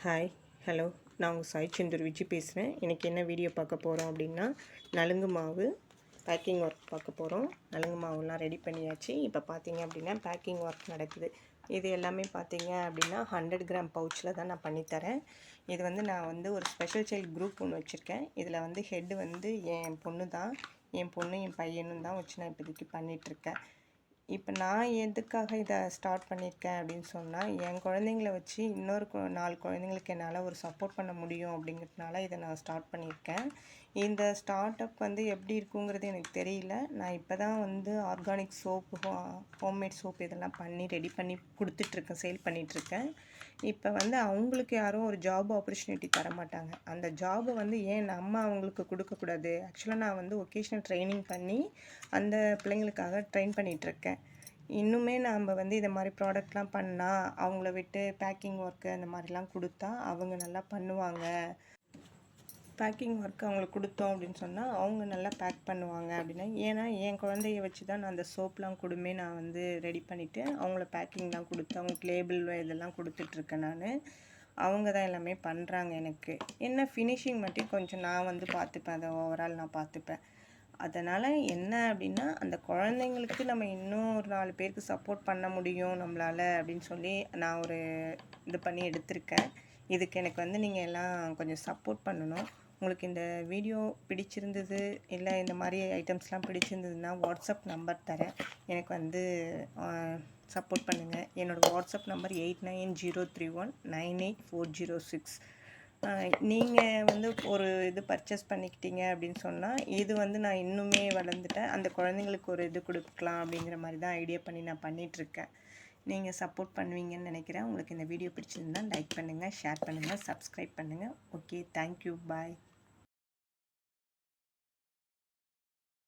Hi hello நான் உங்கள் சாய் செந்தூர் விஜி பேசுகிறேன். இன்றைக்கி என்ன வீடியோ பார்க்க போகிறோம் அப்படின்னா, நலுங்கு மாவு பேக்கிங் ஒர்க் பார்க்க போகிறோம். நலுங்கு மாவுலாம் ரெடி பண்ணியாச்சு. இப்போ பார்த்தீங்க அப்படின்னா பேக்கிங் ஒர்க் நடக்குது. இது எல்லாமே பார்த்தீங்க அப்படின்னா 100 கிராம் பவுச்சில் தான் நான் பண்ணித்தரேன். இது வந்து நான் வந்து ஒரு ஸ்பெஷல் சைல்டு குரூப் ஒன்று வச்சுருக்கேன். இதில் வந்து ஹெட்டு வந்து என் பொண்ணு தான். என் பொண்ணு என் பையனும் தான் வச்சு நான் இப்போதைக்கு பண்ணிகிட்ருக்கேன். இப்போ நான் எதுக்காக இதை ஸ்டார்ட் பண்ணியிருக்கேன் அப்படின்னு சொன்னால், என் குழந்தைங்கள வச்சு இன்னொரு 4 குழந்தைங்களுக்கு என்னால் ஒரு சப்போர்ட் பண்ண முடியும் அப்படிங்கிறதுனால இதை நான் ஸ்டார்ட் பண்ணியிருக்கேன். இந்த ஸ்டார்ட் அப் வந்து எப்படி இருக்குங்கிறது எனக்கு தெரியல. நான் இப்போ தான் வந்து ஆர்கானிக் சோப்பு, ஹோம்மேட் சோப் இதெல்லாம் பண்ணி ரெடி பண்ணி கொடுத்துட்ருக்கேன், சேல் பண்ணிகிட்ருக்கேன். இப்போ வந்து அவங்களுக்கு யாரும் ஒரு ஜாப் ஆப்பர்ச்சுனிட்டி தர மாட்டாங்க. அந்த ஜாபை வந்து ஏன் நம்ம அவங்களுக்கு கொடுக்கக்கூடாது? ஆக்சுவலாக நான் வந்து ஒகேஷ்னல் ட்ரைனிங் பண்ணி அந்த பிள்ளைங்களுக்காக ட்ரெயின் பண்ணிகிட்ருக்கேன். இன்னுமே நாம் வந்து இதை மாதிரி ப்ராடக்ட்லாம் பண்ணால் அவங்கள விட்டு பேக்கிங் ஒர்க்கு அந்த மாதிரிலாம் கொடுத்தா அவங்க நல்லா பண்ணுவாங்க. பேக்கிங் ஒர்க் அவங்களுக்கு கொடுத்தோம் அப்படின்னு சொன்னால் அவங்க நல்லா பேக் பண்ணுவாங்க அப்படின்னா, ஏன்னா என் குழந்தைய வச்சு தான் நான் அந்த சோப்லாம் கூடமே நான் வந்து ரெடி பண்ணிவிட்டு அவங்கள பேக்கிங்லாம் கொடுத்து அவங்களுக்கு லேபிள் இதெல்லாம் கொடுத்துட்ருக்கேன் நான். அவங்க தான் எல்லாமே பண்ணுறாங்க எனக்கு. என்ன ஃபினிஷிங் மட்டும் கொஞ்சம் நான் வந்து பார்த்துப்பேன், அதை ஓவரால் நான் பார்த்துப்பேன். அதனால் என்ன அப்படின்னா, அந்த குழந்தைங்களுக்கு நம்ம இன்னும் ஒரு 4 பேருக்கு சப்போர்ட் பண்ண முடியும் நம்மளால் அப்படின்னு சொல்லி நான் ஒரு இது பண்ணி எடுத்திருக்கேன். இதுக்கு எனக்கு வந்து நீங்கள் எல்லாம் கொஞ்சம் சப்போர்ட் பண்ணணும். உங்களுக்கு இந்த வீடியோ பிடிச்சிருந்தது, இல்லை இந்த மாதிரி ஐட்டம்ஸ்லாம் பிடிச்சிருந்ததுன்னா வாட்ஸ்அப் நம்பர் தரேன். எனக்கு வந்து சப்போர்ட் பண்ணுங்கள். என்னோடய வாட்ஸ்அப் நம்பர் 8903198406. நீங்கள் வந்து ஒரு இது பர்ச்சேஸ் பண்ணிக்கிட்டீங்க அப்படின்னு சொன்னால், இது வந்து நான் இன்னுமே வளர்ந்துட்டேன், அந்த குழந்தைங்களுக்கு ஒரு இது கொடுக்கலாம் அப்படிங்கிற மாதிரி தான் ஐடியா பண்ணி நான் பண்ணிகிட்ருக்கேன். நீங்கள் சப்போர்ட் பண்ணுவீங்கன்னு நினைக்கிறேன். உங்களுக்கு இந்த வீடியோ பிடிச்சிருந்தா லைக் பண்ணுங்கள், ஷேர் பண்ணுங்கள், சப்ஸ்கிரைப் பண்ணுங்கள். ஓகே, தேங்க்யூ, பாய்.